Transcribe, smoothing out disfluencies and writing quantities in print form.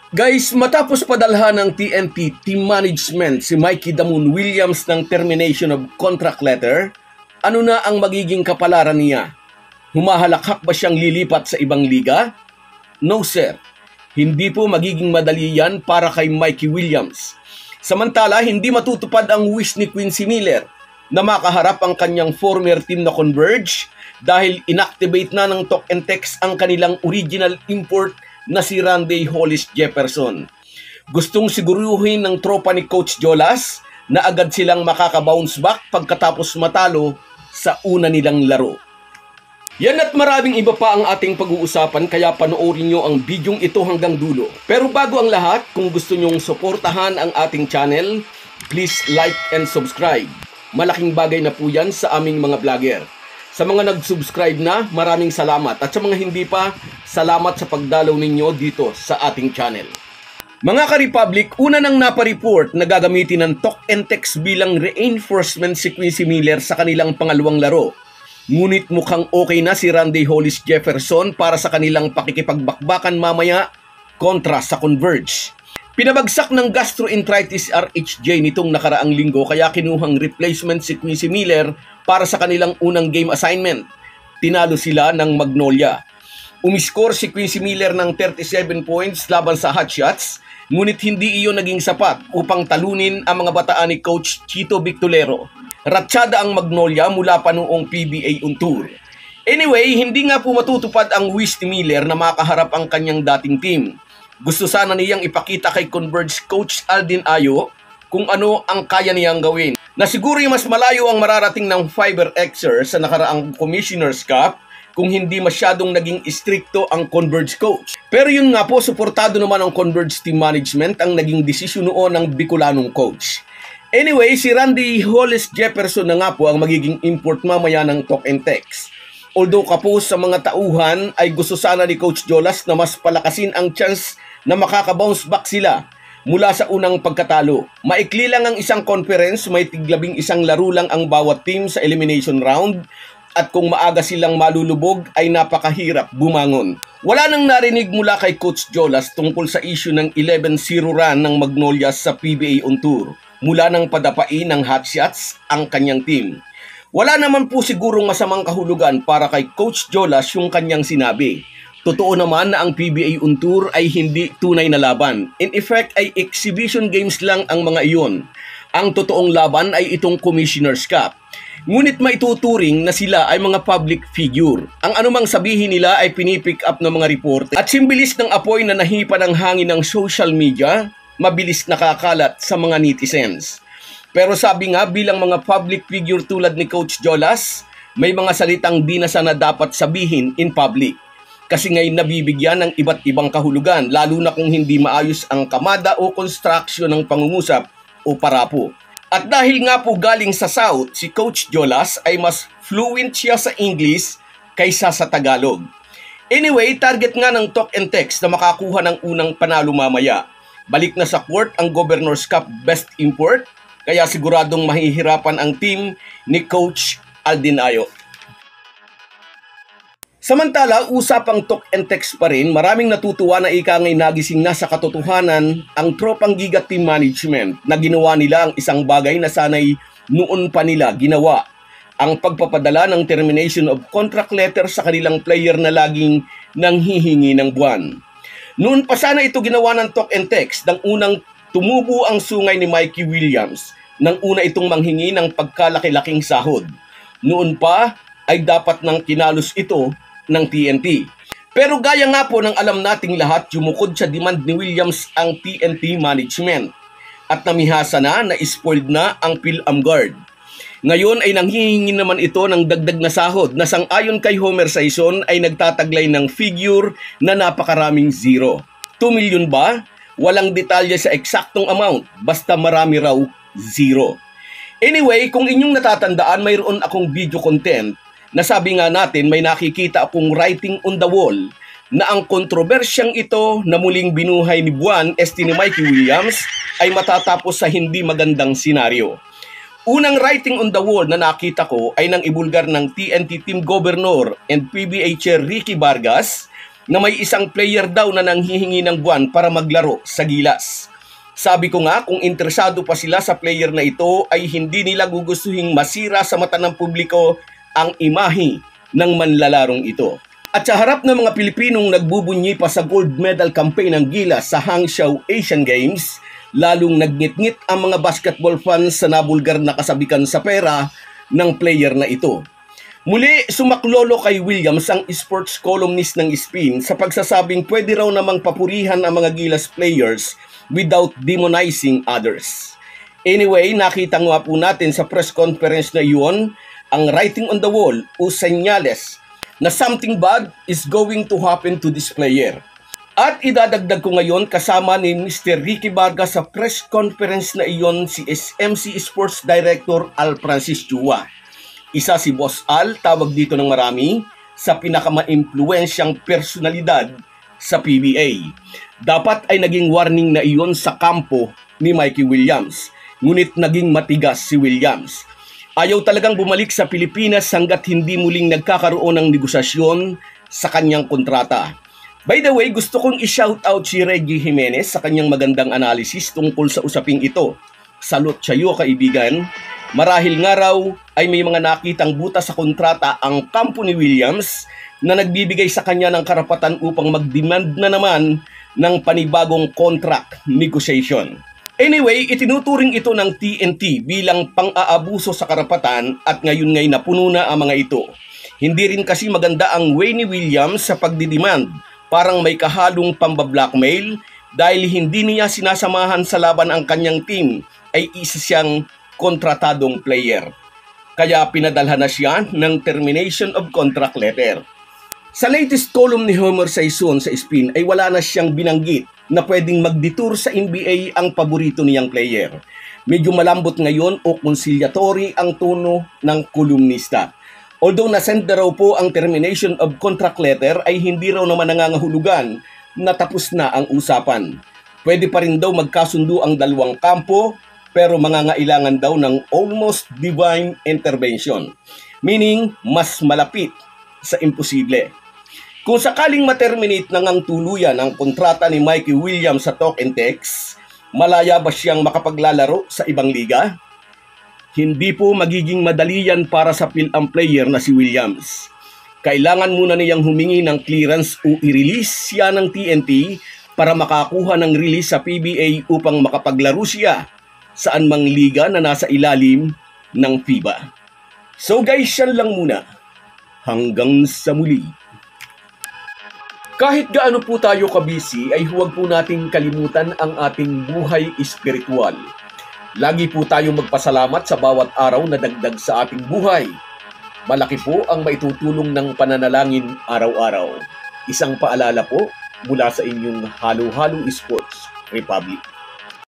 Guys, matapos padalhan ng TNT team management si Mikey Damoon Williams ng termination of contract letter, ano na ang magiging kapalaran niya? Humahalakhak ba siyang lilipat sa ibang liga? No sir, hindi po magiging madali yan para kay Mikey Williams. Samantala, hindi matutupad ang wish ni Quincy Miller na makaharap ang kanyang former team na Converge dahil inactivate na ng Talk and Text ang kanilang original import na si Randy Hollis Jefferson. Gustong siguruhin ng tropa ni Coach Jolas na agad silang makaka-bounce back pagkatapos matalo sa una nilang laro. Yan at maraming iba pa ang ating pag-uusapan kaya panoorin nyo ang bidyong ito hanggang dulo. Pero bago ang lahat, kung gusto nyong suportahan ang ating channel, please like and subscribe. Malaking bagay na po yan sa aming mga vlogger. Sa mga nag-subscribe na, maraming salamat. At sa mga hindi pa, salamat sa pagdalaw ninyo dito sa ating channel. Mga ka-Republic, una nang napareport na gagamitin ng Talk and Text bilang reinforcement si Quincy Miller sa kanilang pangalawang laro. Ngunit mukhang okay na si Randy Hollis Jefferson para sa kanilang pakikipagbakbakan mamaya kontra sa Converge. Pinabagsak ng gastroenteritis RHJ nitong nakaraang linggo kaya kinuhang replacement si Quincy Miller para sa kanilang unang game assignment. Tinalo sila ng Magnolia. Umiskor si Quincy Miller ng 37 points laban sa Hotshots, ngunit hindi iyon naging sapat upang talunin ang mga bataan ni Coach Chito Victolero. Ratsyada ang Magnolia mula pa noong PBA on Tour. Anyway, hindi nga po matutupad ang wish ni Miller na makaharap ang kanyang dating team. Gusto sana niyang ipakita kay Converge Coach Aldin Ayo kung ano ang kaya niyang gawin. Na siguro mas malayo ang mararating ng Fiber Xer sa nakaraang Commissioner's Cup kung hindi masyadong naging istrikto ang Converge coach. Pero yun nga po, suportado naman ang Converge team management ang naging desisyon noon ng Bicolanong coach. Anyway, si Randy Hollis Jefferson na nga po ang magiging import mamaya ng Talk and Text. Although kapos sa mga tauhan ay gusto sana ni Coach Jolas na mas palakasin ang chance na makaka-bounce back sila mula sa unang pagkatalo. Maikli lang ang isang conference, may tig-11 laro lang ang bawat team sa elimination round at kung maaga silang malulubog ay napakahirap bumangon. Wala nang narinig mula kay Coach Jolas tungkol sa issue ng 11-0 run ng Magnolia sa PBA on Tour mula nang padapain ng Hotshots ang kanyang team. Wala naman po sigurong masamang kahulugan para kay Coach Jolas yung kanyang sinabi. Totoo naman na ang PBA on Tour ay hindi tunay na laban. In effect ay exhibition games lang ang mga iyon. Ang totoong laban ay itong Commissioner's Cup. Ngunit maituturing na sila ay mga public figure. Ang anumang sabihin nila ay pinipick up ng mga reporter. At simbilis ng apoy na nahipa ng hangin ng social media, mabilis nakakalat sa mga netizens. Pero sabi nga bilang mga public figure tulad ni Coach Jolas, may mga salitang di na sana dapat sabihin in public. Kasi ngayon nabibigyan ng iba't ibang kahulugan, lalo na kung hindi maayos ang kamada o construction ng pangungusap o parapo. At dahil nga po galing sa South, si Coach Jolas ay mas fluent siya sa English kaysa sa Tagalog. Anyway, target nga ng Talk and Text na makakuha ng unang panalo mamaya. Balik na sa court ang Governor's Cup Best Import, kaya siguradong mahihirapan ang team ni Coach Aldin Ayo. Samantala, usapang Talk and Text pa rin, maraming natutuwa na ikangay nagising na sa katotohanan ang tropang Giga team management na ginawa nila ang isang bagay na sanay noon pa nila ginawa. Ang pagpapadala ng termination of contract letter sa kanilang player na laging nanghihingi ng buwan. Noon pa sana ito ginawa ng Talk and Text nang unang tumubo ang sungay ni Mikey Williams nang una itong manghingi ng pagkalaki-laking sahod. Noon pa ay dapat nang kinalos ito ng TNT. Pero gaya nga po ng alam nating lahat, yumukod sa demand ni Williams ang TNT management at namihasa na spoiled na ang Phil-Am Guard. Ngayon ay nanghihingi naman ito ng dagdag na sahod na sang-ayon kay Homer Sison ay nagtataglay ng figure na napakaraming zero. 2 million ba? Walang detalye sa eksaktong amount, basta marami raw zero. Anyway, kung inyong natatandaan, mayroon akong video content na sabi nga natin may nakikita akong writing on the wall na ang kontrobersyang ito na muling binuhay ni Buwan ni Mikey Williams ay matatapos sa hindi magandang senaryo. Unang writing on the wall na nakita ko ay nang ibulgar ng TNT Team Governor and PBA Chair Ricky Vargas na may isang player daw na nanghihingi ng buwan para maglaro sa Gilas. Sabi ko nga kung interesado pa sila sa player na ito ay hindi nila gugustuhing masira sa mata ng publiko ang imahe ng manlalarong ito. At sa harap ng mga Pilipinong nagbubunyi pa sa gold medal campaign ng Gilas sa Hangzhou Asian Games, lalong nagnitngit ang mga basketball fans sa nabulgar na kasabikan sa pera ng player na ito. Muli, sumaklolo kay Williams ang sports columnist ng SPIN sa pagsasabing pwede raw namang papurihan ang mga Gilas players without demonizing others. Anyway, nakita nga po natin sa press conference na iyon ang writing on the wall o senyales na something bad is going to happen to this player. At idadagdag ko ngayon kasama ni Mr. Ricky Vargas sa press conference na iyon si SMC Sports Director Al Francis Chua. Isa si Boss Al, tawag dito ng marami, sa pinakama-impluensyang personalidad sa PBA. Dapat ay naging warning na iyon sa kampo ni Mikey Williams. Ngunit naging matigas si Williams. Ayaw talagang bumalik sa Pilipinas hanggat hindi muling nagkakaroon ng negosasyon sa kanyang kontrata. By the way, gusto kong i-shoutout si Reggie Jimenez sa kanyang magandang analysis tungkol sa usaping ito. Salute sa iyo, kaibigan. Marahil nga raw ay may mga nakitang butas sa kontrata ang kampo ni Williams na nagbibigay sa kanya ng karapatan upang mag-demand na naman ng panibagong contract negotiation. Anyway, itinuturing ito ng TNT bilang pang-aabuso sa karapatan at ngayon ngay napuno na ang mga ito. Hindi rin kasi maganda ang way ni Williams sa pagdidemand. Parang may kahalong pambablackmail dahil hindi niya sinasamahan sa laban ang kanyang team ay isa siyang kontratadong player. Kaya pinadalhan na siya ng termination of contract letter. Sa latest column ni Homer Saison sa SPIN ay wala na siyang binanggit na pwedeng mag-detour sa NBA ang paborito niyang player. Medyo malambot ngayon o conciliatory ang tono ng kolumnista. Although nasend na raw po ang termination of contract letter ay hindi raw naman nangangahulugan na tapos na ang usapan. Pwede pa rin daw magkasundo ang dalawang kampo pero mangangailangan daw ng almost divine intervention. Meaning, mas malapit sa imposible. Kung sakaling ma-terminate na ngang tuluyan ang kontrata ni Mikey Williams sa Talk and Text, malaya ba siyang makapaglalaro sa ibang liga? Hindi po magiging madali yan para sa PhilAm player na si Williams. Kailangan muna niyang humingi ng clearance o i-release siya ng TNT para makakuha ng release sa PBA upang makapaglaro siya saan mang liga na nasa ilalim ng FIBA. So guys, yan lang muna. Hanggang sa muli. Kahit gaano po tayo kabisi ay huwag po nating kalimutan ang ating buhay espiritual. Lagi po tayong magpasalamat sa bawat araw na dagdag sa ating buhay. Malaki po ang maitutulong ng pananalangin araw-araw. Isang paalala po mula sa inyong Halo-Halo Sports Republic.